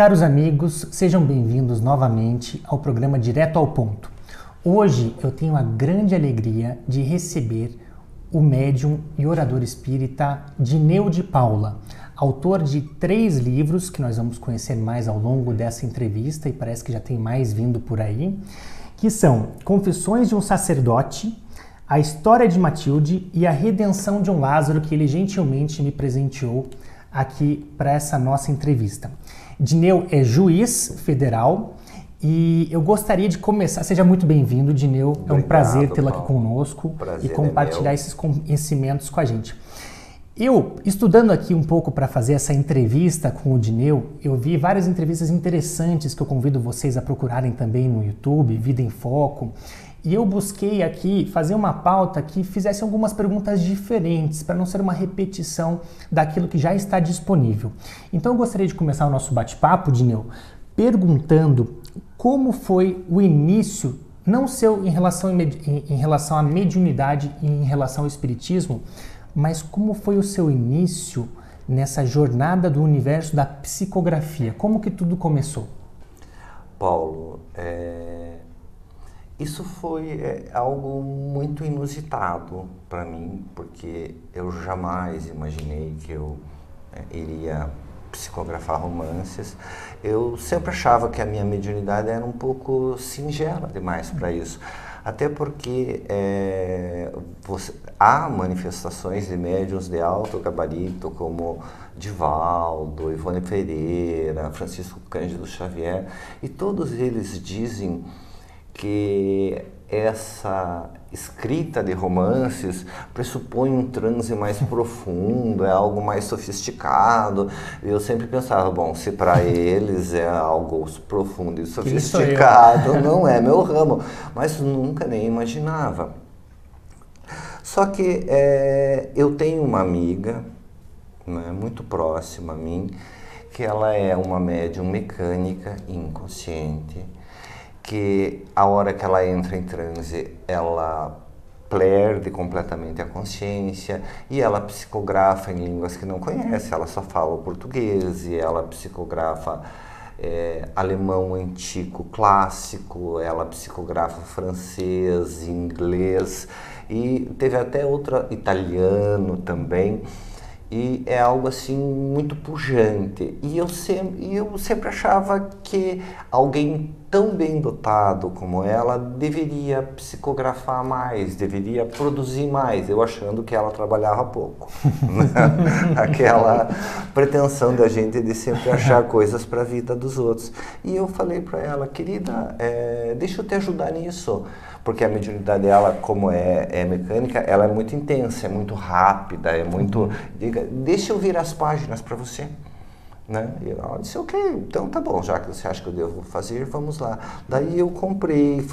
Caros amigos, sejam bem-vindos novamente ao programa Direto ao Ponto. Hoje eu tenho a grande alegria de receber o médium e orador espírita Dineu de Paula, autor de 3 livros que nós vamos conhecer mais ao longo dessa entrevista e parece que já tem mais vindo por aí, que são Confissões de um Sacerdote, A História de Matilde e A Redenção de um Lázaro, que ele gentilmente me presenteou aqui para essa nossa entrevista. Dineu é juiz federal e eu gostaria de começar. Seja muito bem-vindo, Dineu. É um prazer tê-lo aqui conosco e compartilhar esses conhecimentos com a gente. Eu, estudando aqui um pouco para fazer essa entrevista com o Dineu, eu vi várias entrevistas interessantes que eu convido vocês a procurarem também no YouTube, Vida em Foco. E eu busquei aqui fazer uma pauta que fizesse algumas perguntas diferentes, para não ser uma repetição daquilo que já está disponível. Então eu gostaria de começar o nosso bate-papo, Dineu, perguntando como foi o início, não seu em relação à mediunidade e em relação ao espiritismo, mas como foi o seu início nessa jornada do universo da psicografia? Como que tudo começou? Paulo, isso foi algo muito inusitado para mim, porque eu jamais imaginei que eu iria psicografar romances. Eu sempre achava que a minha mediunidade era um pouco singela demais para isso. Até porque há manifestações de médiuns de alto gabarito, como Divaldo, Ivone Pereira, Francisco Cândido Xavier, e todos eles dizem que essa escrita de romances pressupõe um transe mais profundo, é algo mais sofisticado. Eu sempre pensava, bom, se para eles é algo profundo e sofisticado, não é meu ramo, mas nunca nem imaginava. Só que eu tenho uma amiga, né, muito próxima a mim, que ela é uma médium mecânica e inconsciente, que a hora que ela entra em transe, ela perde completamente a consciência e ela psicografa em línguas que não conhece, ela só fala o português e ela psicografa alemão antigo clássico, ela psicografa francês, inglês e teve até outra italiano também. E é algo assim muito pujante. E eu sempre achava que alguém tão bem dotado como ela deveria psicografar mais, deveria produzir mais, eu achando que ela trabalhava pouco. Aquela pretensão da gente de sempre achar coisas para a vida dos outros. E eu falei para ela, querida, deixa eu te ajudar nisso. Porque a mediunidade dela, como é mecânica, ela é muito intensa, é muito rápida, é muito... Deixa eu virar as páginas para você. Né? E ela disse, ok, então tá bom, já que você acha que eu devo fazer, vamos lá. Daí eu comprei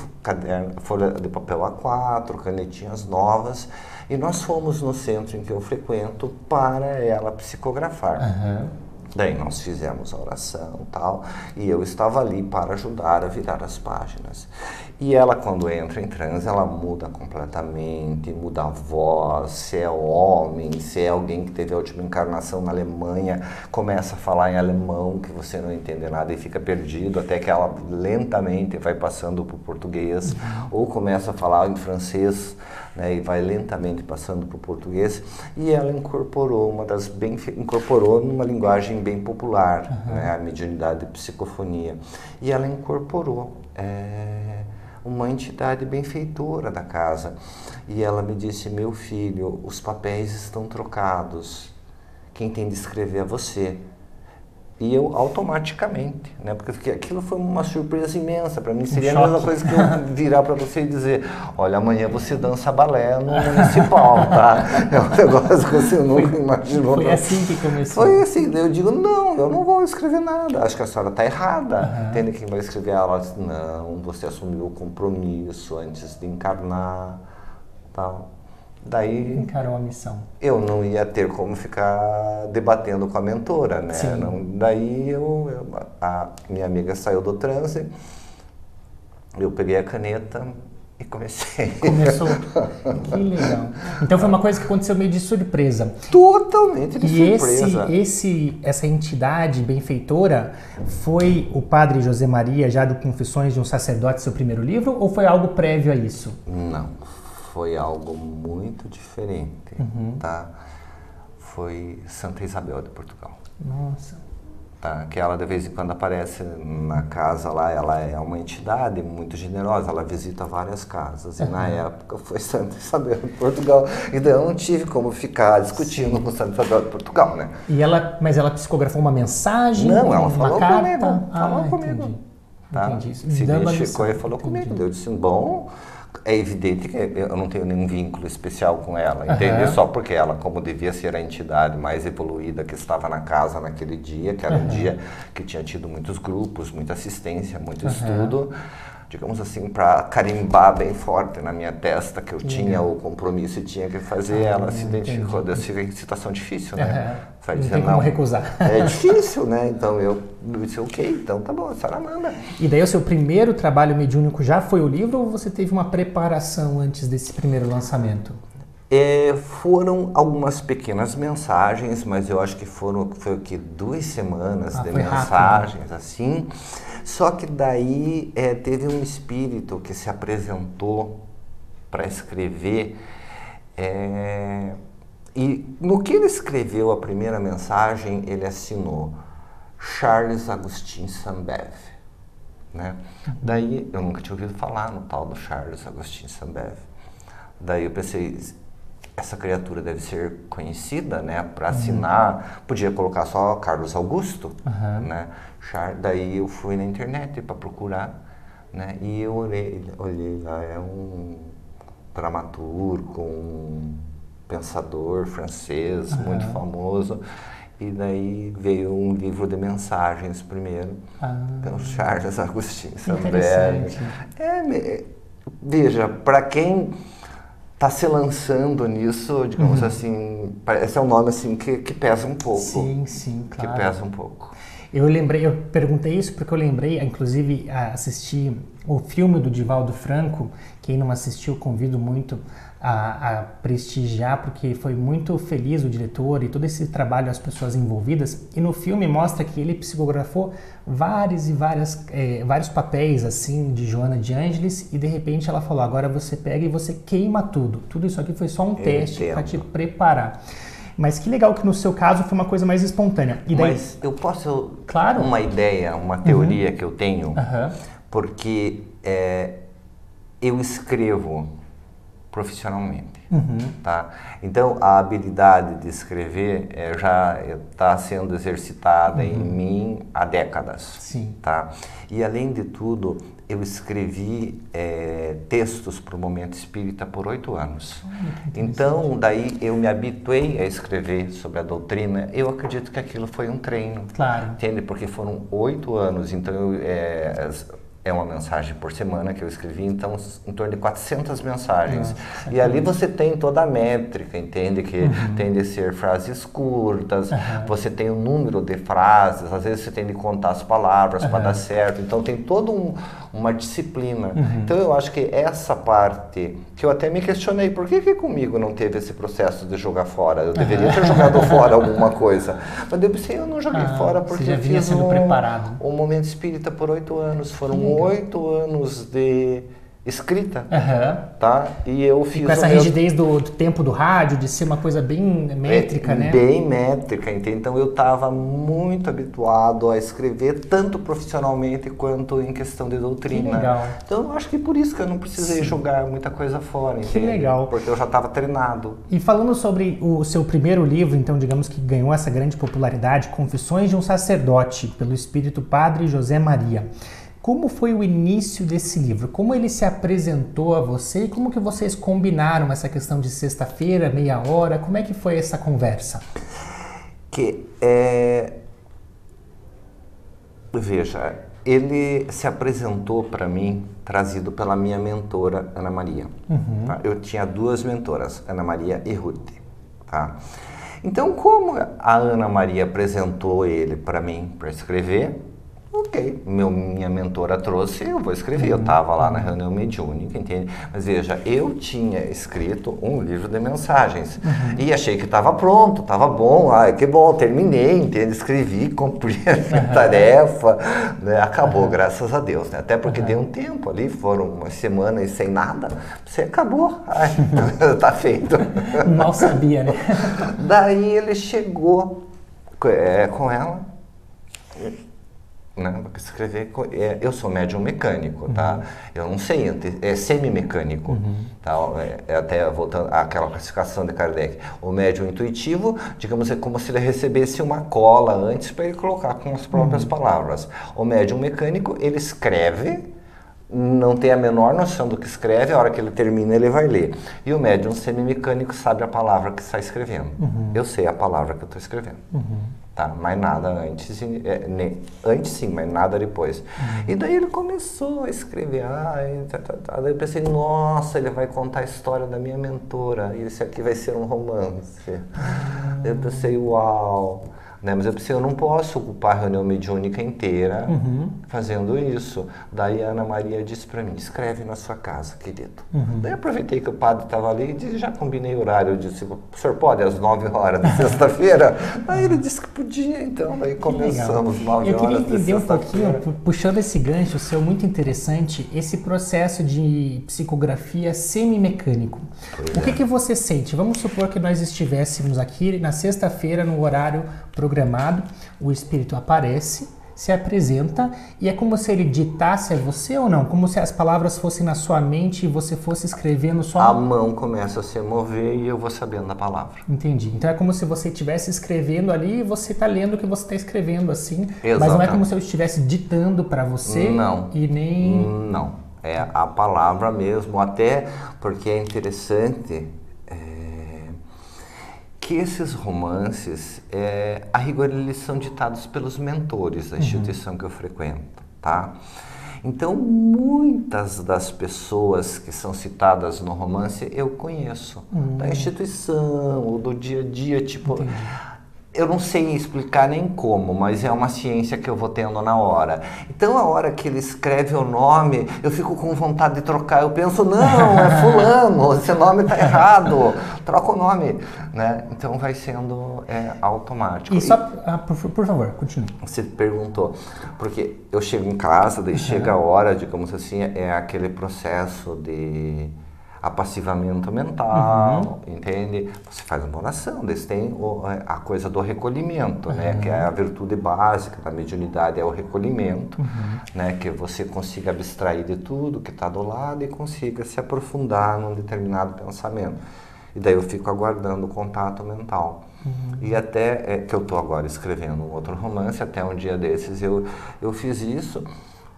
folha de papel A4, canetinhas novas, e nós fomos no centro em que eu frequento para ela psicografar. Daí nós fizemos a oração e tal, e eu estava ali para ajudar a virar as páginas. E ela, quando entra em transe, ela muda completamente, muda a voz, se é homem, se é alguém que teve a última encarnação na Alemanha, começa a falar em alemão, que você não entende nada e fica perdido, até que ela lentamente vai passando para o português, ou começa a falar em francês, né, e vai lentamente passando para o português, e ela incorporou incorporou numa linguagem bem popular, né, a mediunidade de psicofonia, e ela incorporou uma entidade benfeitora da casa, e ela me disse, meu filho, os papéis estão trocados, quem tem de escrever é você. E eu automaticamente, né, porque aquilo foi uma surpresa imensa para mim, seria a mesma coisa que eu virar para você e dizer, olha, amanhã você dança balé no municipal, tá? É um negócio que você nunca imaginou. Foi assim que começou? Foi assim, eu digo, não, eu não vou escrever nada, acho que a senhora está errada. Entende? Quem vai escrever? Ela disse, não, você assumiu o compromisso antes de encarnar, tal. Daí encarou a missão. Eu não ia ter como ficar debatendo com a mentora, né? Daí a minha amiga saiu do transe, eu peguei a caneta E comecei. Começou. Que legal. Então foi uma coisa que aconteceu meio de surpresa. Totalmente de surpresa. Essa entidade benfeitora foi o padre José Maria, já do Confissões de um Sacerdote, seu primeiro livro, ou foi algo prévio a isso? Não, foi algo muito diferente, tá? Foi Santa Isabel de Portugal. Nossa. Tá? Que ela de vez em quando aparece na casa lá, ela é uma entidade muito generosa, ela visita várias casas, e na época foi Santa Isabel de Portugal, então eu não tive como ficar discutindo com Santa Isabel de Portugal, né? Mas ela psicografou uma mensagem? Não, ela uma falou carta? comigo, falou comigo. Entendi. Tá? Entendi. Se identificou e falou comigo, eu disse, bom, é evidente que eu não tenho nenhum vínculo especial com ela, entende? Só porque ela, como devia ser a entidade mais evoluída que estava na casa naquele dia, que era um dia que tinha tido muitos grupos, muita assistência, muito estudo, digamos assim, para carimbar bem forte na minha testa que eu tinha o compromisso e tinha que fazer, ela se identificou dessa situação difícil, né? Vai não dizer, tem como recusar. É difícil, né? Então eu disse, ok, então tá bom, a senhora manda. E daí o seu primeiro trabalho mediúnico já foi o livro ou você teve uma preparação antes desse primeiro lançamento? Foram algumas pequenas mensagens, mas eu acho que foi o que 2 semanas de mensagens, rápido. Assim. Só que daí teve um espírito que se apresentou para escrever, e no que ele escreveu a primeira mensagem, ele assinou Charles Agustin Sambev, né? Daí eu nunca tinha ouvido falar no tal do Charles Agustin Sambev. Daí eu pensei, essa criatura deve ser conhecida, né? Para assinar, podia colocar só Carlos Augusto, né? Daí eu fui na internet para procurar, né? E eu olhei lá, é um dramaturgo, um pensador francês muito famoso. E daí veio um livro de mensagens primeiro, pelo Charles Agustin Sambev. Veja, para quem está se lançando nisso, digamos assim, esse é um nome assim que pesa um pouco. Sim, claro. Que pesa um pouco. Eu perguntei isso porque eu lembrei, inclusive, assisti o filme do Divaldo Franco. Quem não assistiu, convido muito a prestigiar, porque foi muito feliz o diretor e todo esse trabalho, as pessoas envolvidas. E no filme mostra que ele psicografou vários papéis assim de Joana de Ângeles, e de repente ela falou, agora você pega e você queima tudo. Tudo isso aqui foi só um teste para te preparar. Mas que legal que no seu caso foi uma coisa mais espontânea. E daí... Mas eu posso... Claro. Uma ideia, uma teoria que eu tenho, porque eu escrevo profissionalmente, tá? Então a habilidade de escrever já está sendo exercitada em mim há décadas. Sim. Tá? E além de tudo, eu escrevi textos para o Momento Espírita por 8 anos. Então daí eu me habituei a escrever sobre a doutrina. Eu acredito que aquilo foi um treino. Claro. Entende? Porque foram 8 anos, então é uma mensagem por semana que eu escrevi, então em torno de 400 mensagens. E ali você tem toda a métrica, entende? Que tem de ser frases curtas, você tem o número de frases, às vezes você tem de contar as palavras para dar certo, então tem toda uma disciplina. Então eu acho que essa parte, que eu até me questionei, por que comigo não teve esse processo de jogar fora? Eu deveria ter jogado fora alguma coisa. Mas eu pensei, eu não joguei fora porque eu fiz um Momento Espírita por 8 anos, foram 8 anos de escrita, tá? E eu fiz com essa rigidez do tempo do rádio, de ser uma coisa bem métrica, né? Bem métrica, entende? Então eu estava muito habituado a escrever tanto profissionalmente quanto em questão de doutrina. Que legal. Então eu acho que por isso que eu não precisei jogar muita coisa fora, entende? Que legal. Porque eu já estava treinado. E falando sobre o seu primeiro livro, então digamos que ganhou essa grande popularidade, Confissões de um Sacerdote, pelo Espírito Padre José Maria. Como foi o início desse livro? Como ele se apresentou a você e como que vocês combinaram essa questão de sexta-feira, meia hora? Como é que foi essa conversa? Veja, ele se apresentou para mim trazido pela minha mentora, Ana Maria. Tá? Eu tinha 2 mentoras, Ana Maria e Ruth. Tá? Então, como a Ana Maria apresentou ele para mim para escrever, Ok, minha mentora trouxe, eu vou escrever. Eu estava lá na reunião mediúnica, entende? Mas veja, eu tinha escrito um livro de mensagens e achei que estava pronto, estava bom. Ah, que bom, terminei, entende? Escrevi, cumpri a minha tarefa, né? Acabou, graças a Deus, né? Até porque deu um tempo ali, foram umas semanas sem nada, você acabou, ai, tá feito. Mal sabia, né? Daí ele chegou com ela, né, escrever, eu sou médium mecânico, tá? Eu não sei, é semi-mecânico, tá? Até voltando àquela classificação de Kardec. O médium intuitivo, digamos, é como se ele recebesse uma cola antes para ele colocar com as próprias palavras. O médium mecânico, ele escreve, não tem a menor noção do que escreve, a hora que ele termina ele vai ler. E o médium semi-mecânico sabe a palavra que está escrevendo. Eu sei a palavra que eu estou escrevendo. Tá? Mais nada antes, antes sim, mas nada depois. E daí ele começou a escrever, daí eu pensei, nossa, ele vai contar a história da minha mentora, e esse aqui vai ser um romance. Eu pensei, uau, né? Mas eu pensei, eu não posso ocupar a reunião mediúnica inteira fazendo isso. Daí a Ana Maria disse para mim, escreve na sua casa, querido. Daí eu aproveitei que o padre estava ali e disse, já combinei o horário. Eu disse, o senhor pode às 9 horas de sexta-feira? Aí ele disse que podia, então daí começamos 9 horas de sexta-feira. Eu queria entender um pouquinho, puxando esse gancho seu, muito interessante, esse processo de psicografia semi-mecânico. O que você sente? Vamos supor que nós estivéssemos aqui na sexta-feira no horário programado, o espírito aparece, se apresenta e é como se ele ditasse a você ou não? Como se as palavras fossem na sua mente e você fosse escrevendo só... A mão começa a se mover e eu vou sabendo a palavra. Entendi. Então é como se você estivesse escrevendo ali e você está lendo o que você está escrevendo assim, Exatamente. Mas não é como se eu estivesse ditando para você? Não. E nem... Não. É a palavra mesmo, até porque é interessante... que esses romances, a rigor, eles são ditados pelos mentores da instituição que eu frequento, tá? Então, muitas das pessoas que são citadas no romance eu conheço, da instituição, ou do dia a dia, tipo... Entendi. Eu não sei explicar nem como, mas é uma ciência que eu vou tendo na hora. Então, a hora que ele escreve o nome, eu fico com vontade de trocar. Eu penso, não, é fulano, esse nome está errado, troca o nome, né? Então, vai sendo automático. E só, por favor, continue. Você perguntou, porque eu chego em casa, daí chega a hora, digamos assim, é aquele processo de... apassivamento mental, entende? Você faz uma oração, daí tem a coisa do recolhimento, né? Que é a virtude básica da mediunidade, é o recolhimento, né? Que você consiga abstrair de tudo que está do lado e consiga se aprofundar num determinado pensamento. E daí eu fico aguardando o contato mental. E até que eu estou agora escrevendo um outro romance, até um dia desses eu fiz isso,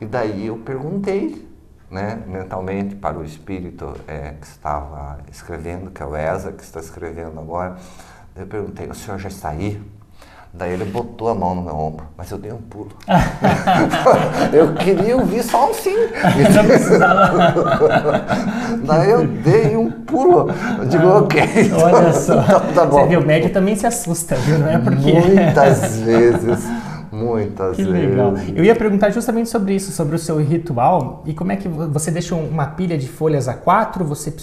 e daí eu perguntei, né, mentalmente para o espírito que estava escrevendo, que é o Esa, que está escrevendo agora. Eu perguntei, o senhor já está aí? Daí ele botou a mão no meu ombro, mas eu dei um pulo. Eu queria ouvir só um sim. Daí eu dei um pulo. Eu digo, ok. Olha só, então, tá bom. Você viu, o médium também se assusta, viu? Não é porque... Muitas vezes. Muitas que vezes. legal. Eu ia perguntar justamente sobre isso, sobre o seu ritual e como é que você deixa uma pilha de folhas A4, você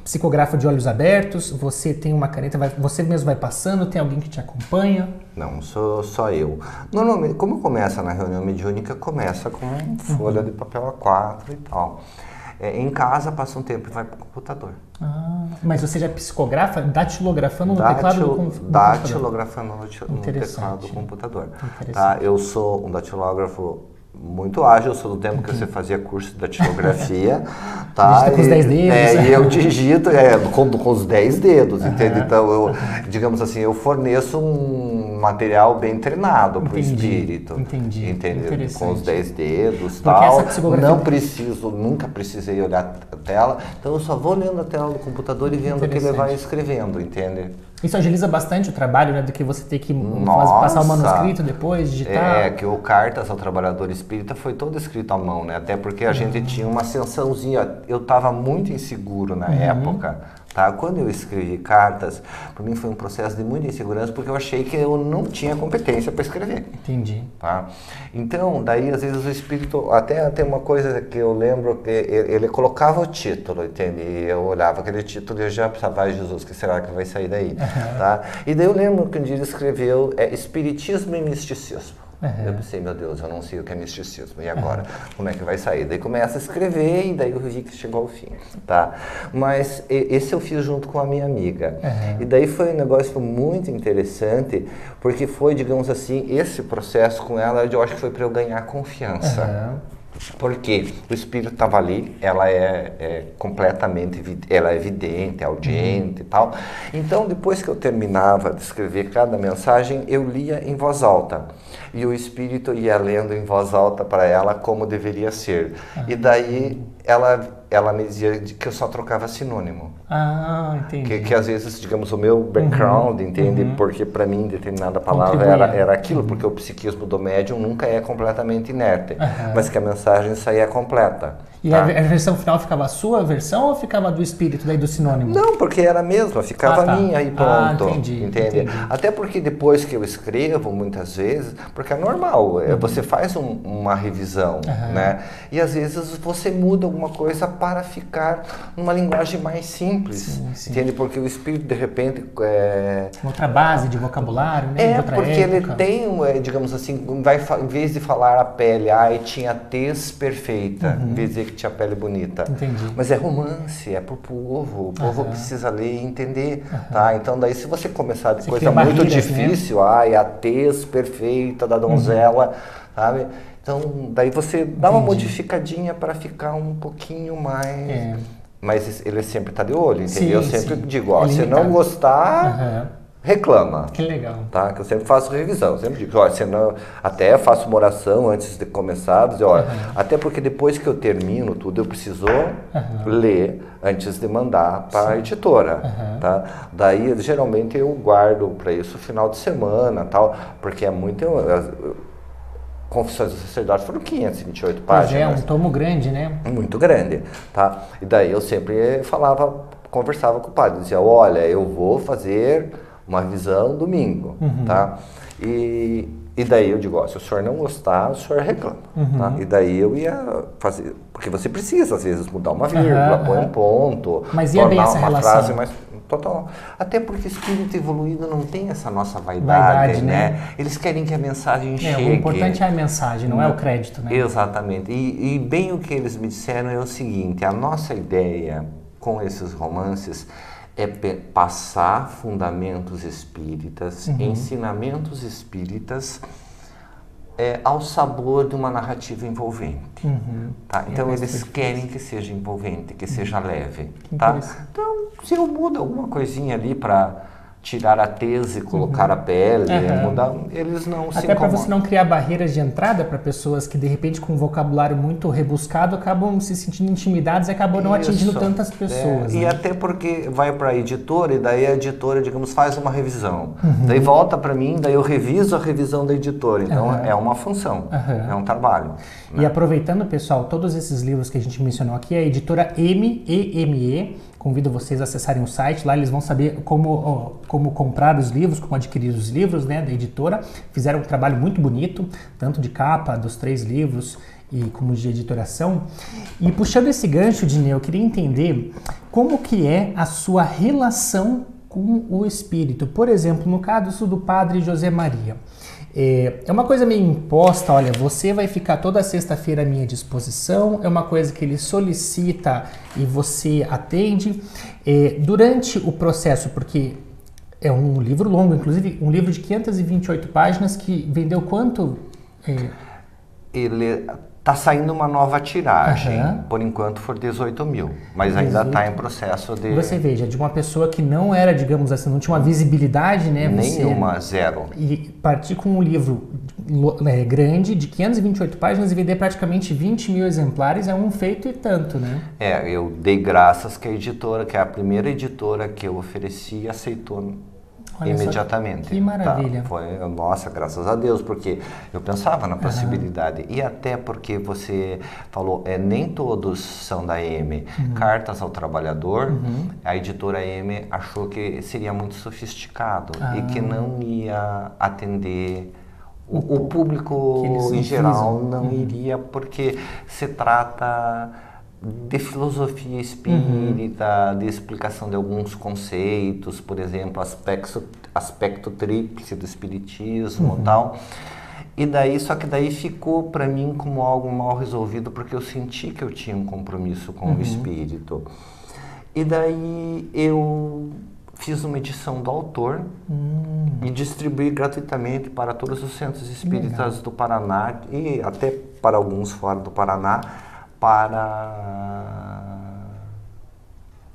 psicografa de olhos abertos, você tem uma caneta, você mesmo vai passando, tem alguém que te acompanha? Não, sou só eu. Normalmente, como começa na reunião mediúnica, começa com folha de papel A4 e tal. Em casa, passa um tempo e vai para o computador. Mas você já psicografa datilografando no teclado do computador? Datilografando no teclado do computador. Tá? Eu sou um datilógrafo muito ágil, eu sou do tempo que você fazia curso de datilografia. Tá? Digita com os 10 dedos. E eu digito com os 10 dedos, entende? Então, eu, digamos assim, eu forneço um material bem treinado para o espírito. Entendi. Entende? Com os 10 dedos e tal. Não preciso, nunca precisei olhar a tela. Então, eu só vou lendo a tela do computador e vendo o que ele vai escrevendo, entende? Isso agiliza bastante o trabalho, né? Do que você ter que passar o manuscrito depois, digitar. Que o Cartas ao Trabalhador Espírita foi todo escrito à mão, né? Até porque a gente tinha uma sensaçãozinha. Eu estava muito inseguro na época, tá? Quando eu escrevi Cartas, para mim foi um processo de muita insegurança, porque eu achei que eu não tinha competência para escrever. Entendi. Tá? Então, daí às vezes o Espírito, até tem uma coisa que eu lembro, que ele colocava o título, entende? E eu olhava aquele título e eu já pensava, ai Jesus, o que será que vai sair daí? Tá? E daí eu lembro que um dia ele escreveu Espiritismo e Misticismo. Eu pensei, meu Deus, eu não sei o que é misticismo, e agora? Como é que vai sair? Daí começa a escrever e daí eu vi que chegou ao fim, tá? Mas esse eu fiz junto com a minha amiga. E daí foi um negócio muito interessante, porque foi, digamos assim, esse processo com ela, eu acho que foi para eu ganhar confiança. Porque o espírito estava ali, ela é completamente, ela é evidente, audiente e tal. Então, depois que eu terminava de escrever cada mensagem, eu lia em voz alta. E o espírito ia lendo em voz alta para ela como deveria ser. E daí ela me dizia que eu só trocava sinônimo. Entendi. Que às vezes, digamos, o meu background, entende? Porque para mim determinada palavra era aquilo, porque o psiquismo do médium nunca é completamente inerte, mas que a mensagem saía completa. E a versão final ficava a sua versão ou ficava do espírito, daí do sinônimo? Não, porque era a mesma, ficava a minha e pronto. Entendi. Até porque depois que eu escrevo, muitas vezes, porque é normal, você faz uma revisão, né? E às vezes você muda alguma coisa para ficar numa linguagem mais simples, entende? Porque o espírito, de repente... outra base de vocabulário, né? De outra porque época. Ele tem, digamos assim, em vez de falar a pele, tinha tez perfeita, em vez de dizer que tinha pele bonita. Entendi. Mas é romance, é pro povo, o povo precisa ler e entender, tá? Então daí se você começar de coisa muito difícil, a tez perfeita da donzela, sabe? Então daí você dá uma modificadinha para ficar um pouquinho mais... Mas ele sempre está de olho, entendeu? Eu sempre digo, se não gostar... reclama. Que legal. Tá? Que eu sempre faço revisão, eu sempre digo, até faço uma oração antes de começar, dizer, até porque depois que eu termino tudo, eu preciso ler antes de mandar para a editora, tá? Daí, geralmente, eu guardo para isso final de semana, tal, porque é muito... Confissões do Sacerdote foram 528 páginas. Pois um tomo grande, né? Muito grande, tá? E daí eu sempre conversava com o padre, dizia, olha, eu vou fazer uma revisão domingo, tá? E daí eu digo, se o senhor não gostar, o senhor reclama, tá? E daí eu ia fazer, porque você precisa às vezes mudar uma vírgula, pôr um ponto, mas ia bem essa uma relação. Frase mais total. Até porque espírito evoluído não tem essa nossa vaidade, né? Eles querem que a mensagem chegue. O importante é a mensagem, não é o crédito, né? Exatamente. E bem o que eles me disseram é o seguinte, a nossa ideia com esses romances é passar fundamentos espíritas, ensinamentos espíritas, ao sabor de uma narrativa envolvente. Tá? Então eles querem que seja envolvente, que seja leve. Tá? Então, se eu mudo alguma coisinha ali para tirar a tese, colocar a pele, mudar, eles não se incomodam. Até para você não criar barreiras de entrada para pessoas que de repente com um vocabulário muito rebuscado acabam se sentindo intimidadas e acabam não atingindo tantas pessoas. E até porque vai para a editora e daí a editora, digamos, faz uma revisão. Daí volta para mim, daí eu reviso a revisão da editora. Então é uma função, é um trabalho. E aproveitando, pessoal, todos esses livros que a gente mencionou aqui, a editora MEME, convido vocês a acessarem o site, lá eles vão saber como comprar os livros, como adquirir os livros, né, da editora. Fizeram um trabalho muito bonito, tanto de capa dos 3 livros e como de editoração. E puxando esse gancho, Dinê, eu queria entender como que é a sua relação com o espírito. Por exemplo, no caso do padre José Maria. É uma coisa meio imposta, olha, você vai ficar toda sexta-feira à minha disposição, é uma coisa que ele solicita e você atende. Durante o processo, porque é um livro longo, inclusive um livro de 528 páginas que vendeu quanto? Ele está saindo uma nova tiragem, por enquanto for 18 mil, mas ainda está em processo de... Você veja, de uma pessoa que não era, digamos assim, não tinha uma visibilidade, né? Nenhuma, zero. E partir com um livro grande, de 528 páginas e vender praticamente 20 mil exemplares é um feito e tanto, né? Eu dei graças que a editora, que é a primeira editora que eu ofereci, aceitou Olha só, imediatamente. que maravilha. Tá? Foi, nossa, graças a Deus, porque eu pensava na possibilidade. E até porque você falou, nem todos são da M. Cartas ao Trabalhador, a editora M achou que seria muito sofisticado e que não ia atender o público em geral, não iria, porque se trata de filosofia espírita, de explicação de alguns conceitos, por exemplo, aspecto tríplice do espiritismo e tal. E daí, só que daí ficou para mim como algo mal resolvido, porque eu senti que eu tinha um compromisso com o espírito. E daí eu fiz uma edição do autor e distribuí gratuitamente para todos os centros espíritas do Paraná e até para alguns fora do Paraná, para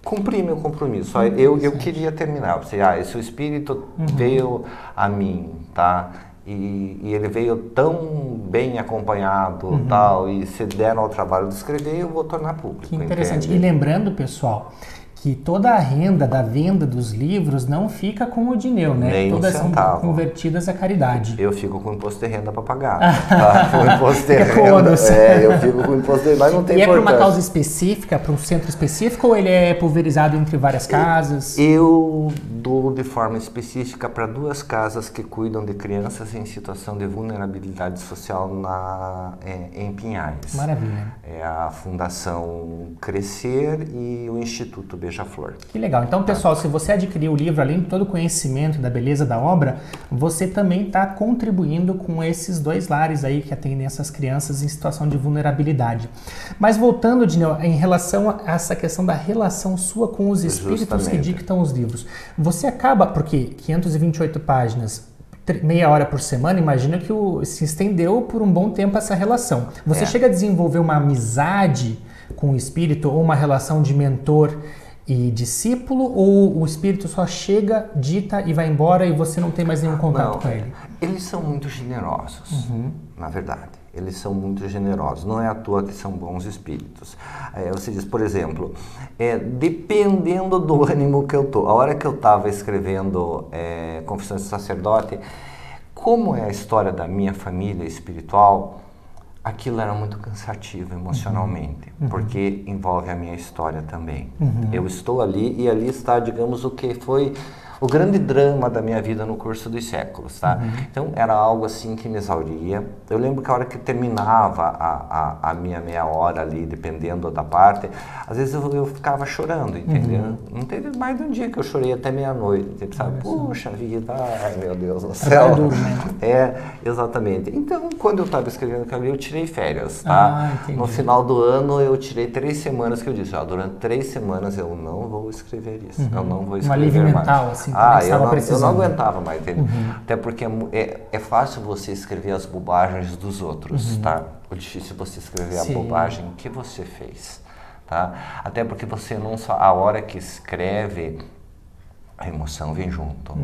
cumprir meu compromisso. Eu queria terminar. Esse espírito veio a mim, tá? E ele veio tão bem acompanhado, tal, e se deram ao trabalho de escrever, eu vou tornar público. Que interessante. Entende? E lembrando, pessoal, que toda a renda da venda dos livros não fica com o Dineu, né? Nem Todas um centavo. são convertidas à caridade. Eu fico com imposto de renda para pagar. Tá? Com imposto de renda. Bônus. Eu fico com imposto de renda, mas não tem E é para uma importância. causa específica, para um centro específico, ou ele é pulverizado entre várias casas? Eu dou de forma específica para 2 casas que cuidam de crianças em situação de vulnerabilidade social em Pinhais. Maravilha. É a Fundação Crescer e o Instituto Beija-Flor. Que legal. Então, pessoal, se você adquirir o livro, além de todo o conhecimento da beleza da obra, você também está contribuindo com esses 2 lares aí que atendem essas crianças em situação de vulnerabilidade. Mas voltando, Dineu, em relação a essa questão da relação sua com os espíritos que dictam os livros, você acaba, porque 528 páginas, meia hora por semana, imagina que se estendeu por um bom tempo essa relação. Você chega a desenvolver uma amizade com o espírito ou uma relação de mentor e discípulo, ou o espírito só chega, dita e vai embora e você não tem mais nenhum contato com ele? Eles são muito generosos, na verdade. Eles são muito generosos. Não é à toa que são bons espíritos. Você diz, por exemplo, dependendo do ânimo que eu tô, a hora que eu estava escrevendo Confissões do Sacerdote, como é a história da minha família espiritual, aquilo era muito cansativo emocionalmente, porque envolve a minha história também. Eu estou ali e ali está, digamos, o que foi o grande drama da minha vida no curso dos séculos, tá? Então era algo assim que me exauria. Eu lembro que a hora que terminava a minha meia hora ali, dependendo da parte, às vezes eu ficava chorando, entendeu? Não teve mais de um dia que eu chorei até meia-noite, sabe? Puxa vida, ai meu Deus do céu. Exatamente. Então, quando eu estava escrevendo aquilo ali, eu tirei férias, tá? No final do ano, eu tirei 3 semanas que eu disse, durante 3 semanas eu não vou escrever isso, eu não vou escrever um alívio mais. Mental, assim. Eu não aguentava mais, entendeu? Até porque é fácil você escrever as bobagens dos outros, tá? O difícil é você escrever a bobagem que você fez, tá? Até porque você não só... A hora que escreve, a emoção vem junto,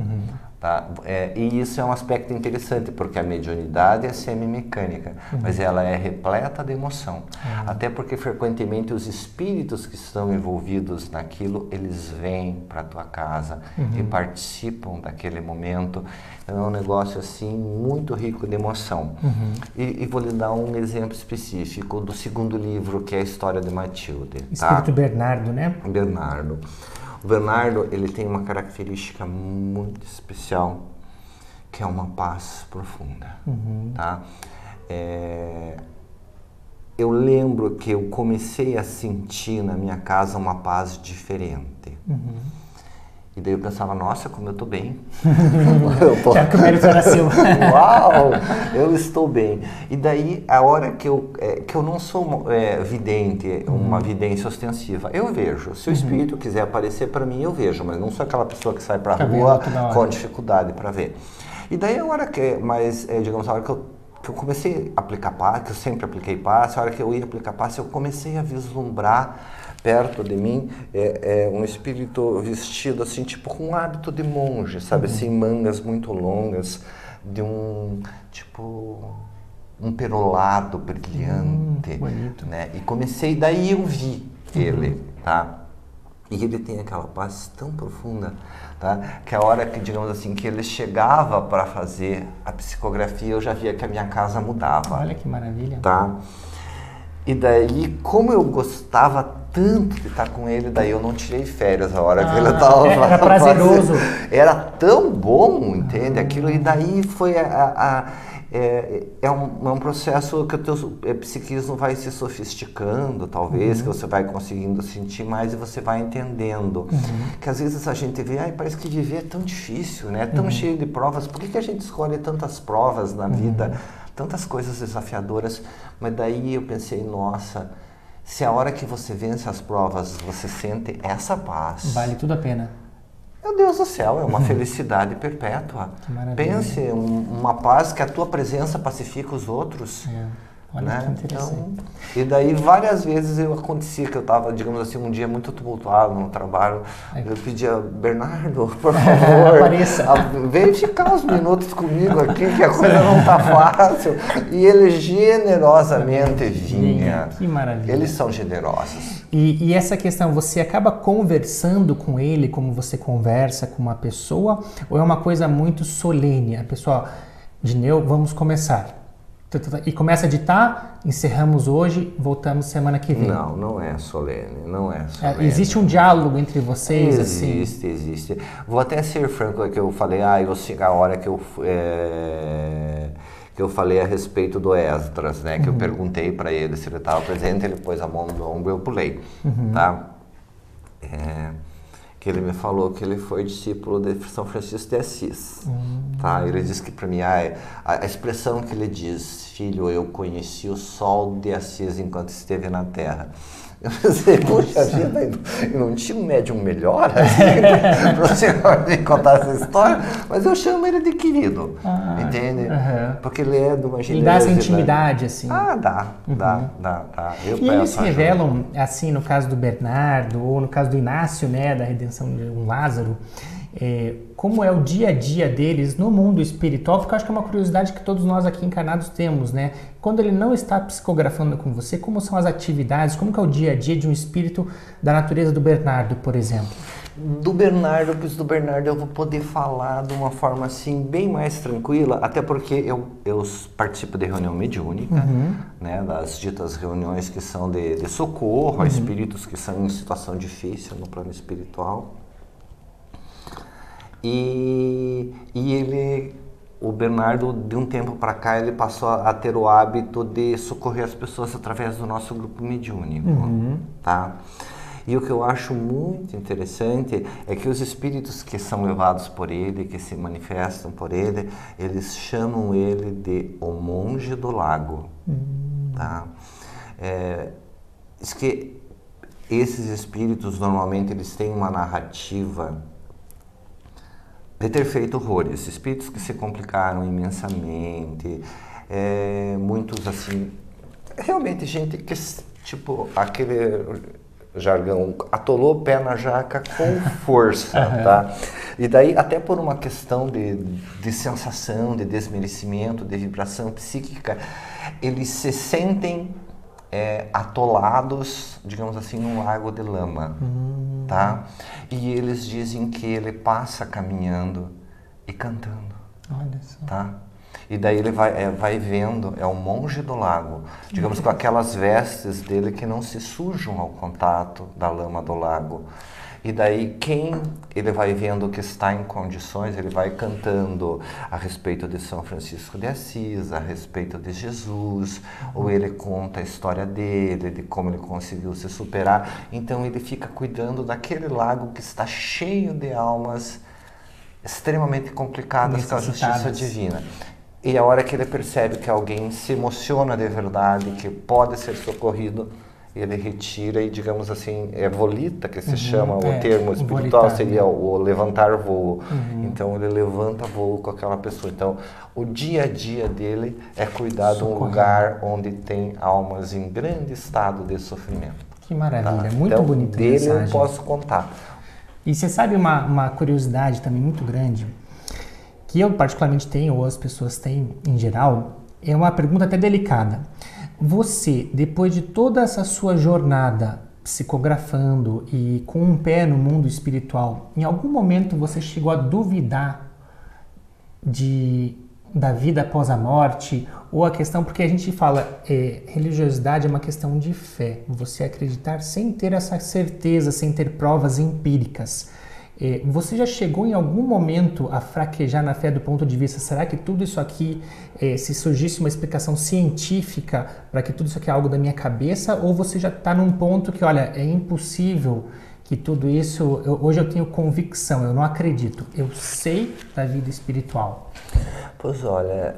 tá? E isso é um aspecto interessante, porque a mediunidade é semi-mecânica, mas ela é repleta de emoção. Até porque, frequentemente, os espíritos que estão envolvidos naquilo, eles vêm para a tua casa e participam daquele momento. Então, é um negócio, assim, muito rico de emoção. E vou lhe dar um exemplo específico do 2º livro, que é a História de Matilde. Espírito Bernardo, né? Bernardo. O Bernardo, ele tem uma característica muito especial, que é uma paz profunda, tá? Eu lembro que eu comecei a sentir na minha casa uma paz diferente. E daí eu pensava, nossa, como eu estou bem. Já que o mérito era seu. Uau, eu estou bem. E daí, a hora que eu não sou vidente, uma vidência ostensiva, eu vejo. Se o espírito quiser aparecer para mim, eu vejo, mas não sou aquela pessoa que sai para a rua com dificuldade para ver. E daí, a hora que, digamos, a hora que eu comecei a aplicar passe, que eu sempre apliquei passe, a hora que eu ia aplicar passe, eu comecei a vislumbrar perto de mim um espírito vestido assim, tipo com um hábito de monge, sabe, assim, mangas muito longas, de um perolado brilhante, bonito. né? E comecei, daí eu vi ele, tá? E ele tem aquela paz tão profunda, tá? Que a hora que, digamos assim, que ele chegava para fazer a psicografia, eu já via que a minha casa mudava. Olha que maravilha. Tá? E daí, como eu gostava tanto de estar com ele, daí eu não tirei férias a hora que ele estava. Era prazeroso. Era tão bom, entende? Aquilo, e daí foi um processo que o teu psiquismo vai se sofisticando, talvez, que você vai conseguindo sentir mais e você vai entendendo. Que às vezes a gente vê, parece que viver é tão difícil, né? É tão cheio de provas. Por que a gente escolhe tantas provas na vida? Tantas coisas desafiadoras, mas daí eu pensei, nossa, se a hora que você vence as provas, você sente essa paz. Vale tudo a pena. Meu Deus do céu, é uma felicidade perpétua. Que maravilha. Pense, uma paz que a tua presença pacifica os outros. Olha, né? que interessante. Então, e daí várias vezes acontecia que eu estava, digamos assim, um dia muito tumultuado no trabalho. Eu pedia, Bernardo, por favor, apareça. Vem ficar uns minutos comigo aqui, que a coisa não está fácil. E ele generosamente vinha. Que maravilha. Eles são generosos. E essa questão, você acaba conversando com ele como você conversa com uma pessoa, ou é uma coisa muito solene? A pessoa, Dineu, vamos começar. E começa a ditar, encerramos hoje, voltamos semana que vem. Não, não é solene, não é solene. Existe um diálogo entre vocês? Existe. Vou até ser franco, que eu falei, a hora que eu falei a respeito do Esdras, né? Que eu perguntei para ele se ele estava presente, ele pôs a mão no ombro e eu pulei, tá? Que ele me falou que ele foi discípulo de São Francisco de Assis, tá? Ele disse que para mim, a expressão que ele diz, filho, eu conheci o sol de Assis enquanto esteve na terra. Eu pensei, poxa vida, não tinha um médium melhor assim, para o senhor me contar essa história, mas eu chamo ele de querido, entende? Porque ele é de uma generosidade. Ele dá essa intimidade, assim. Dá. E eles revelam, assim, no caso do Bernardo, ou no caso do Inácio, né, da redenção de um Lázaro, como é o dia a dia deles no mundo espiritual, porque eu acho que é uma curiosidade que todos nós aqui encarnados temos, né? Quando ele não está psicografando com você, como são as atividades, como que é o dia a dia de um espírito da natureza do Bernardo, por exemplo? Do Bernardo eu vou poder falar de uma forma assim bem mais tranquila, até porque eu participo de reunião mediúnica, né, das ditas reuniões que são de socorro a espíritos que são em situação difícil no plano espiritual. E o Bernardo, de um tempo para cá, ele passou a ter o hábito de socorrer as pessoas através do nosso grupo mediúnico, tá? E o que eu acho muito interessante é que os espíritos que são levados por ele, que se manifestam por ele, eles chamam ele de o monge do lago, tá? Diz que esses espíritos, normalmente, eles têm uma narrativa de ter feito horrores, espíritos que se complicaram imensamente, muitos assim, realmente gente que, tipo, aquele jargão, atolou o pé na jaca com força, tá? E daí, até por uma questão de sensação, de desmerecimento, de vibração psíquica, eles se sentem atolados, digamos assim, num lago de lama, tá? E eles dizem que ele passa caminhando e cantando, olha só, tá? E daí ele vai vendo, é o monge do lago, digamos, com aquelas vestes dele que não se sujam ao contato da lama do lago. E daí ele vai vendo que está em condições, ele vai cantando a respeito de São Francisco de Assis, a respeito de Jesus, ou ele conta a história dele, de como ele conseguiu se superar. Então ele fica cuidando daquele lago que está cheio de almas extremamente complicadas com a justiça divina. E a hora que ele percebe que alguém se emociona de verdade, que pode ser socorrido, ele retira e, digamos assim, volita, que se chama, o termo espiritual volitar, seria o levantar voo. Então ele levanta voo com aquela pessoa. Então o dia a dia dele é cuidar de um lugar onde tem almas em grande estado de sofrimento. Que maravilha, muito então, bonita dele mensagem. Eu posso contar. E você sabe uma curiosidade também muito grande, que eu particularmente tenho, ou as pessoas têm em geral, é uma pergunta até delicada. Você, depois de toda essa sua jornada, psicografando e com um pé no mundo espiritual, em algum momento você chegou a duvidar da vida após a morte? Ou a questão, porque a gente fala, religiosidade é uma questão de fé, você acreditar sem ter essa certeza, sem ter provas empíricas. Você já chegou em algum momento a fraquejar na fé do ponto de vista, será que tudo isso aqui, se surgisse uma explicação científica para que tudo isso aqui é algo da minha cabeça, ou você já está num ponto que, olha, é impossível que tudo isso, hoje eu tenho convicção, eu não acredito, eu sei da vida espiritual? Pois olha,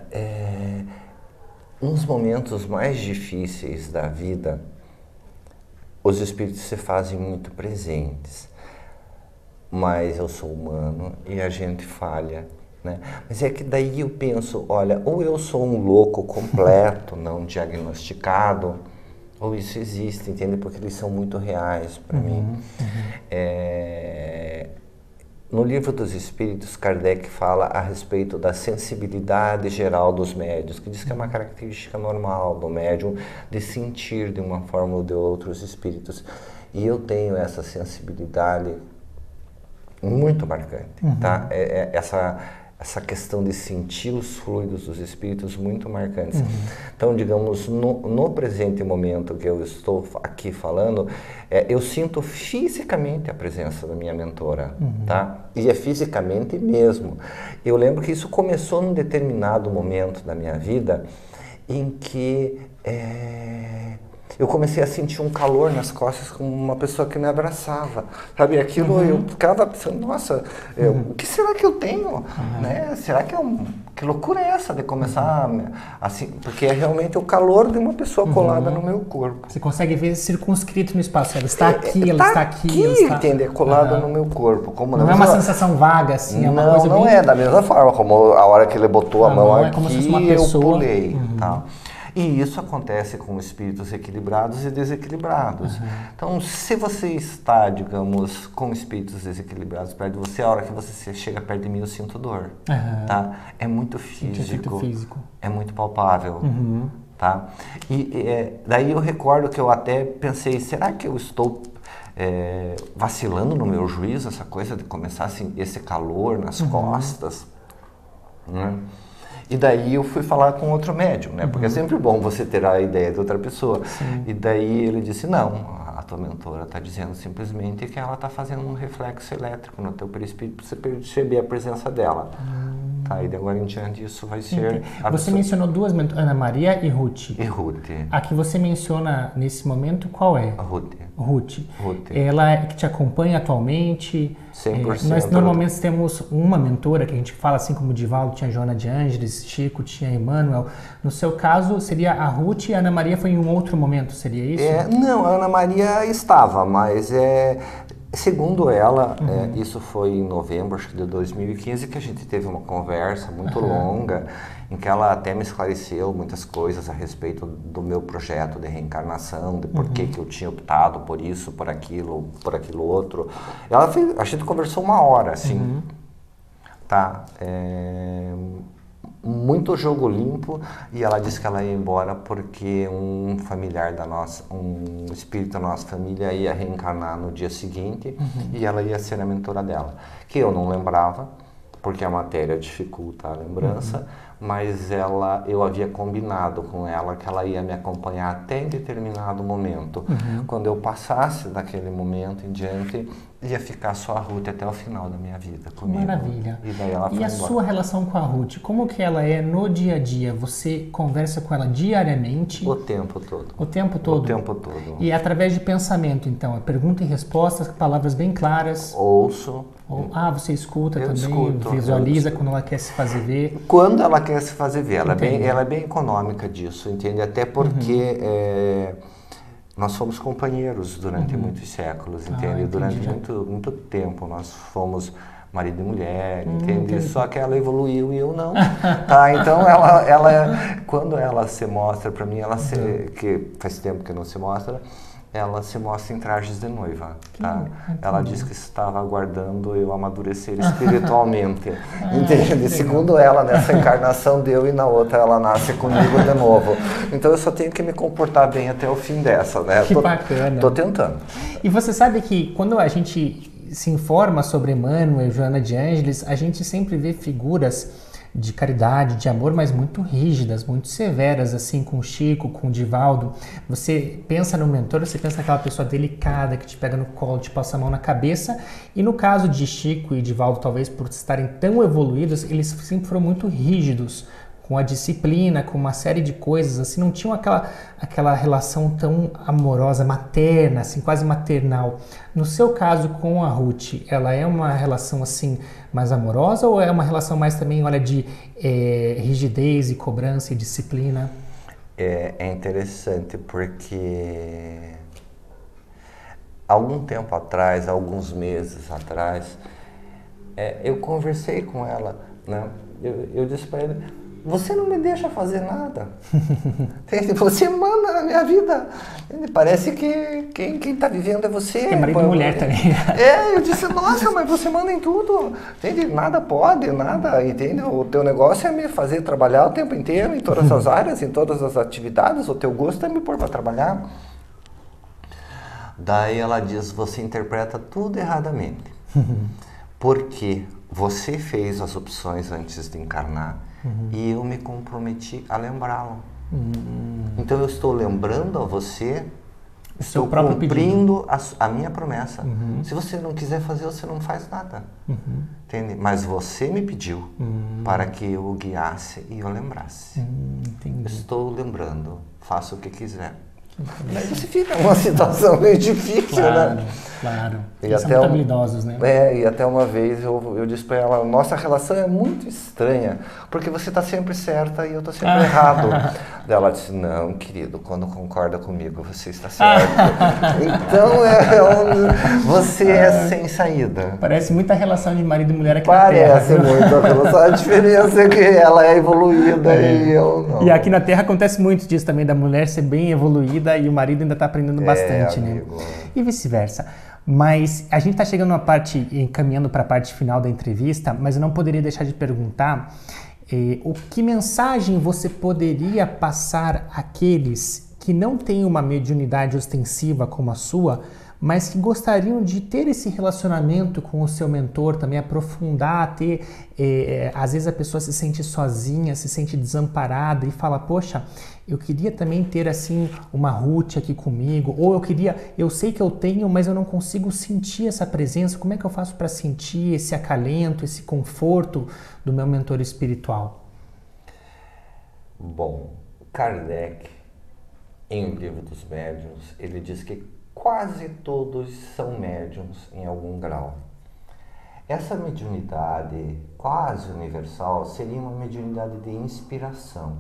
nos momentos mais difíceis da vida, os espíritos se fazem muito presentes. Mas eu sou humano e a gente falha, né? Mas é que daí eu penso, olha, ou eu sou um louco completo, não diagnosticado, ou isso existe, entende? Porque eles são muito reais para mim. No Livro dos Espíritos, Kardec fala a respeito da sensibilidade geral dos médiuns, que diz que é uma característica normal do médium de sentir de uma forma ou de outra os espíritos. E eu tenho essa sensibilidade muito marcante, tá? Essa questão de sentir os fluidos dos espíritos muito marcantes. Então, digamos, no presente momento que eu estou aqui falando, eu sinto fisicamente a presença da minha mentora, tá? E é fisicamente mesmo. Eu lembro que isso começou num determinado momento da minha vida em que eu comecei a sentir um calor nas costas com uma pessoa que me abraçava, sabe? Aquilo eu ficava pensando, nossa, o que será que eu tenho? Né? Será que que loucura é essa de começar assim? Porque é realmente o calor de uma pessoa colada no meu corpo. Você consegue ver circunscrito no espaço, ela está aqui, ela está aqui. Ela está... entende? Colada no meu corpo. Como não é uma sensação vaga, assim, é uma coisa não bem... é, da mesma forma, como a hora que ele botou a mão aqui, como se fosse uma pessoa. eu pulei, tá? E isso acontece com espíritos equilibrados e desequilibrados. Então, se você está, digamos, com espíritos desequilibrados perto de você, a hora que você chega perto de mim, eu sinto dor. Tá? É muito físico. É muito palpável. Tá? E daí eu recordo que eu até pensei, será que eu estou vacilando no meu juízo, essa coisa de começar assim, esse calor nas costas? Né? E daí eu fui falar com outro médium, né? Porque é sempre bom você ter a ideia de outra pessoa. Sim. E daí ele disse, não, a tua mentora está dizendo simplesmente que ela está fazendo um reflexo elétrico no teu perispírito para você perceber a presença dela. Tá? E de agora em diante isso vai ser... Você mencionou duas mentoras, Ana Maria e Ruth. E Ruth. A que você menciona nesse momento, qual é? A Ruth. Ruth. Ela é que te acompanha atualmente? 100%. Nós normalmente temos uma mentora, que a gente fala assim como o Divaldo tinha a Joana de Ângeles, Chico tinha Emmanuel. No seu caso, seria a Ruth e a Ana Maria foi em um outro momento, seria isso? Não, a Ana Maria estava, mas segundo ela, isso foi em novembro, acho que de 2015, que a gente teve uma conversa muito longa, em que ela até me esclareceu muitas coisas a respeito do meu projeto de reencarnação, de por que eu tinha optado por isso, por aquilo outro. A gente conversou 1 hora, assim, tá? Muito jogo limpo, e ela disse que ela ia embora porque um familiar um espírito da nossa família ia reencarnar no dia seguinte e ela ia ser a mentora dela, que eu não lembrava, porque a matéria dificulta a lembrança, mas eu havia combinado com ela que ela ia me acompanhar até em determinado momento. Quando eu passasse daquele momento em diante, ia ficar só a Ruth até o final da minha vida comigo. Maravilha. E daí ela foi a embora. Sua relação com a Ruth, como que ela é no dia a dia? Você conversa com ela diariamente? O tempo todo. O tempo todo? O tempo todo. E através de pensamento, então? É pergunta e resposta, palavras bem claras? Ouço. Você escuta também, visualiza quando ela quer se fazer ver? Quando ela quer se fazer ver. Ela é bem econômica disso, entende? Até porque... nós fomos companheiros durante muitos séculos, entende? Durante muito tempo nós fomos marido e mulher, entende? Só que ela evoluiu e eu não, tá? Então quando ela se mostra para mim, que faz tempo que não se mostra, ela se mostra em trajes de noiva, tá? Ela diz que estava aguardando eu amadurecer espiritualmente, entende? Segundo ela, nessa encarnação deu e na outra ela nasce comigo de novo. Então eu só tenho que me comportar bem até o fim dessa, né? Que bacana. Tô tentando. E você sabe que quando a gente se informa sobre Emmanuel e Joana de Ângeles, a gente sempre vê figuras de caridade, de amor, mas muito rígidas, muito severas, assim, com o Chico, com o Divaldo. Você pensa no mentor, você pensa naquela pessoa delicada que te pega no colo, te passa a mão na cabeça. E no caso de Chico e Divaldo, talvez por estarem tão evoluídos, eles sempre foram muito rígidos, com a disciplina, com uma série de coisas, assim, não tinham aquela relação tão amorosa, materna, assim, quase maternal. No seu caso com a Ruth, ela é uma relação, assim, mais amorosa ou é uma relação mais também, olha, de rigidez e cobrança e disciplina? É interessante porque algum tempo atrás, alguns meses atrás, eu conversei com ela, né? Eu disse para ela: você não me deixa fazer nada. Você manda na minha vida. Parece que quem está vivendo é você. É marido e mulher também. Eu disse: nossa, mas você manda em tudo. Entende? Nada pode, nada. Entende? O teu negócio é me fazer trabalhar o tempo inteiro, em todas as áreas, em todas as atividades. O teu gosto é me pôr para trabalhar. Daí ela diz: você interpreta tudo erradamente. Porque você fez as opções antes de encarnar. E eu me comprometi a lembrá-lo. Então eu estou lembrando a você, estou cumprindo a minha promessa. Se você não quiser fazer, você não faz nada. Entende? Mas você me pediu para que eu o guiasse e eu lembrasse. Estou lembrando, faça o que quiser. Daí você fica numa situação meio difícil, né? Claro. Eles são muito habilidosos, né? E até uma vez eu disse para ela: nossa relação é muito estranha, porque você está sempre certa e eu estou sempre errado. Daí ela disse: não, querido, quando concorda comigo, você está certo. Então, você é sem saída. Parece muita relação de marido e mulher aqui Parece na Terra. Parece muito a relação. A diferença é que ela é evoluída e eu não. E aqui na Terra acontece muito disso também, da mulher ser bem evoluída e o marido ainda está aprendendo bastante, amigo, né? E vice-versa. Mas a gente está chegando numa parte, encaminhando para a parte final da entrevista, mas eu não poderia deixar de perguntar que mensagem você poderia passar àqueles que não têm uma mediunidade ostensiva como a sua, mas que gostariam de ter esse relacionamento com o seu mentor, também aprofundar, ter... às vezes a pessoa se sente sozinha, se sente desamparada e fala: poxa, eu queria também ter assim uma Ruth aqui comigo, ou eu sei que eu tenho, mas eu não consigo sentir essa presença. Como é que eu faço para sentir esse acalento, esse conforto do meu mentor espiritual? Bom, Kardec, em O Livro dos Médiuns, ele diz que quase todos são médiuns em algum grau. Essa mediunidade quase universal seria uma mediunidade de inspiração.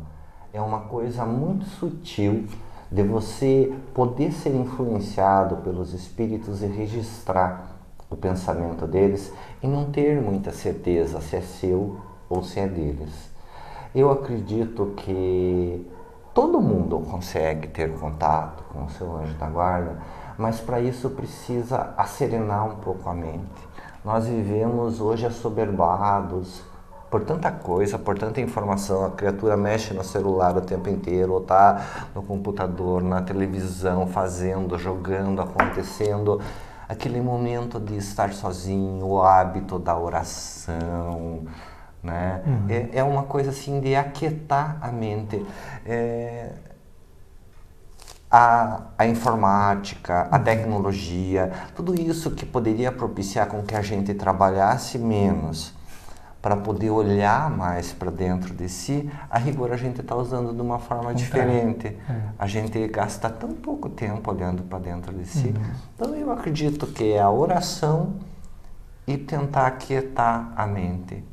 É uma coisa muito sutil de você poder ser influenciado pelos espíritos e registrar o pensamento deles e não ter muita certeza se é seu ou se é deles. Eu acredito que todo mundo consegue ter contato com o seu anjo da guarda, mas para isso precisa acerenar um pouco a mente. Nós vivemos hoje assoberbados por tanta coisa, por tanta informação. A criatura mexe no celular o tempo inteiro, ou está no computador, na televisão, fazendo, jogando, acontecendo. Aquele momento de estar sozinho, o hábito da oração, né? É uma coisa assim de aquietar a mente. A informática, a tecnologia, tudo isso que poderia propiciar com que a gente trabalhasse menos para poder olhar mais para dentro de si, a rigor a gente está usando de uma forma diferente. A gente gasta tão pouco tempo olhando para dentro de si. Então eu acredito que é a oração e tentar aquietar a mente.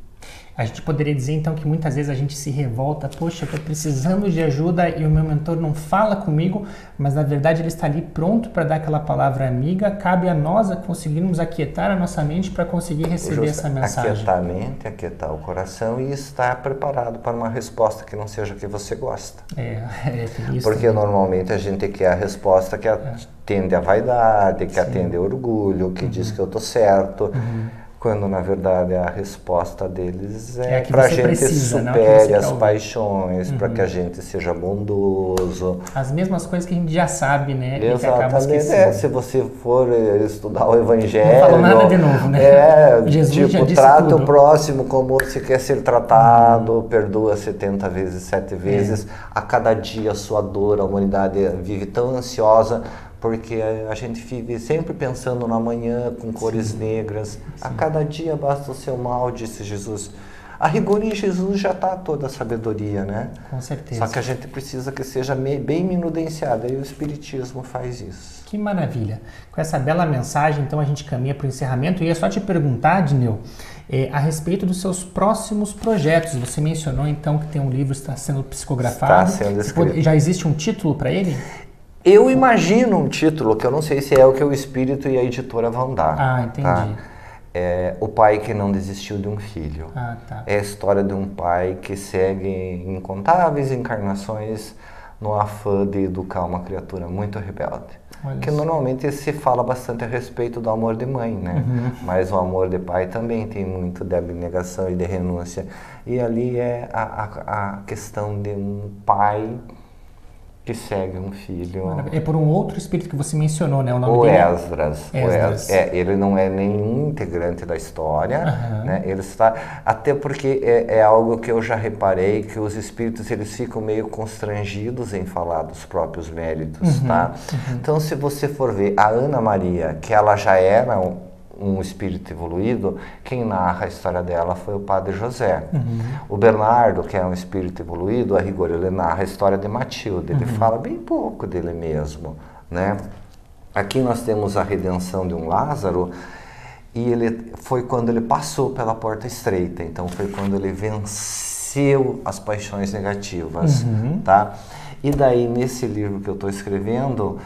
A gente poderia dizer então que muitas vezes a gente se revolta, poxa, eu estou precisando de ajuda e o meu mentor não fala comigo, mas na verdade ele está ali pronto para dar aquela palavra amiga, cabe a nós a conseguirmos aquietar a nossa mente para conseguir receber essa mensagem. Aquietar a mente, aquietar o coração e estar preparado para uma resposta que não seja a que você gosta. Tem isso. Porque também. Normalmente a gente quer a resposta que atende à vaidade, que atende ao orgulho, que diz que eu estou certo. Quando na verdade a resposta deles é para a gente precisa, supere as paixões, para que a gente seja bondoso. As mesmas coisas que a gente já sabe, né? Exatamente. Se você for estudar o Evangelho, não falou nada de novo, né? Jesus já disse trata tudo. o próximo como você quer ser tratado, perdoa 70 vezes, 7 vezes. A cada dia a sua dor, a humanidade vive tão ansiosa, porque a gente vive sempre pensando no amanhã com cores negras. A cada dia basta o seu mal, disse Jesus. A rigor em Jesus já está toda a sabedoria, né? Com certeza. Só que a gente precisa que seja bem minudenciada, e o Espiritismo faz isso. Que maravilha. Com essa bela mensagem, então, a gente caminha para o encerramento. E é só te perguntar, Dineu, a respeito dos seus próximos projetos. Você mencionou, então, que tem um livro que está sendo psicografado. Está sendo escrito. Já existe um título para ele? Eu imagino um título, que eu não sei se é o que o Espírito e a editora vão dar. Ah, entendi. Tá? É O Pai que Não Desistiu de um Filho. Tá. É a história de um pai que segue incontáveis encarnações no afã de educar uma criatura muito rebelde. Que normalmente se fala bastante a respeito do amor de mãe, né? Mas o amor de pai também tem muito de abnegação e de renúncia. E ali é a questão de um pai que segue um filho. É por um outro espírito que você mencionou, né? O nome o dele Esdras. Ele não é nenhum integrante da história, né? Ele está, até porque é algo que eu já reparei, que os espíritos eles ficam meio constrangidos em falar dos próprios méritos, tá? Então, se você for ver a Ana Maria, que ela já era um espírito evoluído, quem narra a história dela foi o Padre José. O Bernardo, que é um espírito evoluído, a rigor, ele narra a história de Matilde. Ele fala bem pouco dele mesmo, né? Aqui nós temos a redenção de um Lázaro, e ele foi quando ele passou pela porta estreita. Então foi quando ele venceu as paixões negativas, tá? E daí, nesse livro que eu estou escrevendo,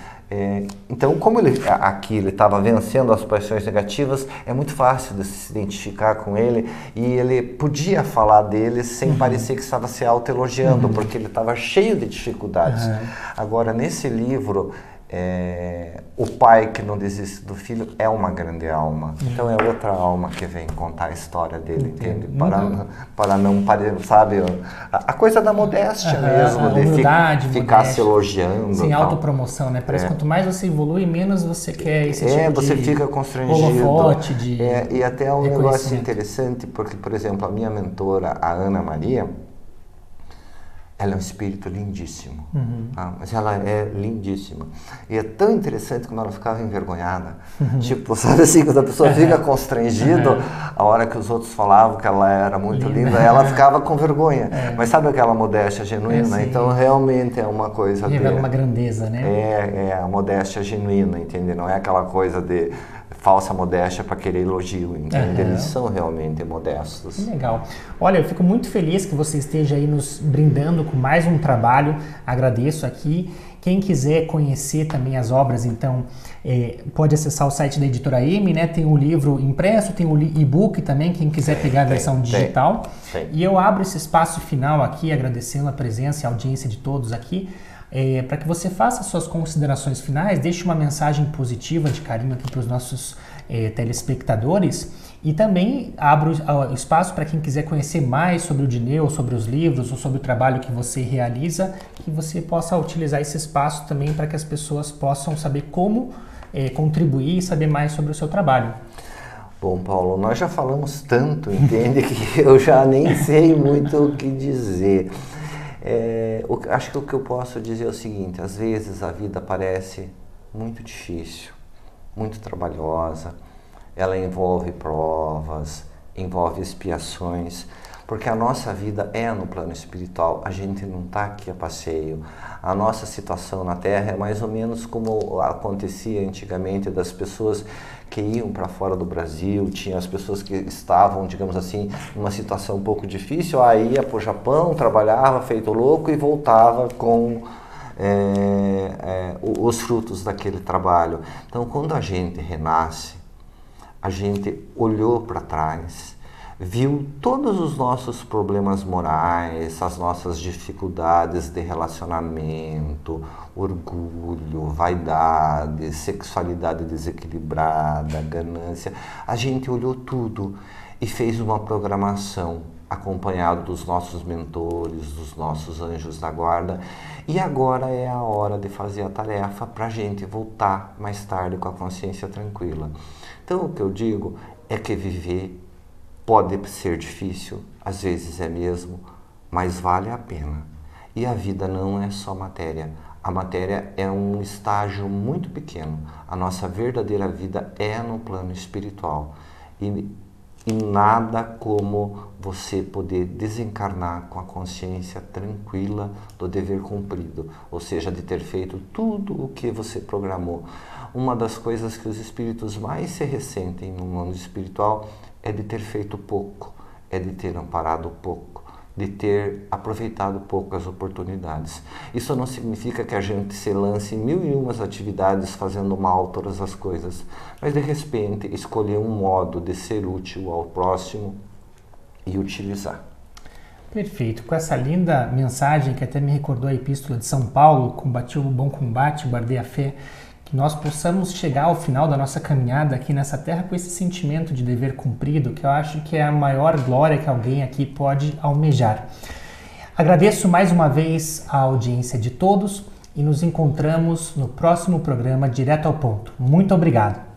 então, como aqui ele estava vencendo as paixões negativas, é muito fácil de se identificar com ele, e ele podia falar dele sem parecer que estava se autoelogiando, porque ele estava cheio de dificuldades. Agora, nesse livro, o pai que não desiste do filho é uma grande alma. Então é outra alma que vem contar a história dele, entende? Para não parecer, sabe, a coisa da modéstia mesmo, a humildade, ficar modéstia, se elogiando. sem autopromoção, né? Parece que quanto mais você evolui, menos você quer esse tipo você de fica constrangido. holofote, E até um negócio interessante, porque, por exemplo, a minha mentora, a Ana Maria, ela é um espírito lindíssimo, tá? Mas ela é lindíssima. E é tão interessante como ela ficava envergonhada. Tipo, sabe assim, quando a pessoa fica constrangida, a hora que os outros falavam que ela era muito linda, ela ficava com vergonha. Mas sabe aquela modéstia genuína? Então, realmente é uma coisa revela uma grandeza, né? É a modéstia genuína, entende? Não é aquela coisa de falsa modéstia para querer elogio, entende? Eles são realmente modestos. Que legal. Olha, eu fico muito feliz que você esteja aí nos brindando com mais um trabalho. Agradeço aqui. Quem quiser conhecer também as obras, então, pode acessar o site da Editora M, né? Tem o livro impresso, tem o e-book também, quem quiser pegar a versão digital. E eu abro esse espaço final aqui, agradecendo a presença e a audiência de todos aqui, para que você faça suas considerações finais, deixe uma mensagem positiva de carinho aqui para os nossos telespectadores, e também abro o espaço para quem quiser conhecer mais sobre o Dineu, sobre os livros ou sobre o trabalho que você realiza, que você possa utilizar esse espaço também para que as pessoas possam saber como contribuir e saber mais sobre o seu trabalho. Bom, Paulo, nós já falamos tanto, entende, que eu já nem sei muito o que dizer. Acho que o que eu posso dizer é o seguinte: às vezes a vida parece muito difícil, muito trabalhosa, ela envolve provas, envolve expiações, porque a nossa vida é no plano espiritual, a gente não está aqui a passeio. A nossa situação na Terra é mais ou menos como acontecia antigamente das pessoas que iam para fora do Brasil, tinha as pessoas que estavam, digamos assim, numa situação um pouco difícil, aí ia para o Japão, trabalhava feito louco e voltava com os frutos daquele trabalho. Então, quando a gente renasce, a gente olhou para trás, viu todos os nossos problemas morais, as nossas dificuldades de relacionamento, orgulho, vaidade, sexualidade desequilibrada, ganância. A gente olhou tudo e fez uma programação acompanhado dos nossos mentores, dos nossos anjos da guarda. E agora é a hora de fazer a tarefa para a gente voltar mais tarde com a consciência tranquila. Então, o que eu digo é que viver pode ser difícil, às vezes é mesmo, mas vale a pena. E a vida não é só matéria. A matéria é um estágio muito pequeno. A nossa verdadeira vida é no plano espiritual. E nada como você poder desencarnar com a consciência tranquila do dever cumprido, ou seja, de ter feito tudo o que você programou. Uma das coisas que os espíritos mais se ressentem no mundo espiritual é de ter feito pouco, é de ter amparado pouco, de ter aproveitado pouco as oportunidades. Isso não significa que a gente se lance em 1001 atividades fazendo mal todas as coisas, mas de repente escolher um modo de ser útil ao próximo e utilizar. Perfeito. Com essa linda mensagem que até me recordou a Epístola de São Paulo, combati o bom combate, guardei a fé, que nós possamos chegar ao final da nossa caminhada aqui nessa terra com esse sentimento de dever cumprido, que eu acho que é a maior glória que alguém aqui pode almejar. Agradeço mais uma vez a audiência de todos e nos encontramos no próximo programa Direto ao Ponto. Muito obrigado.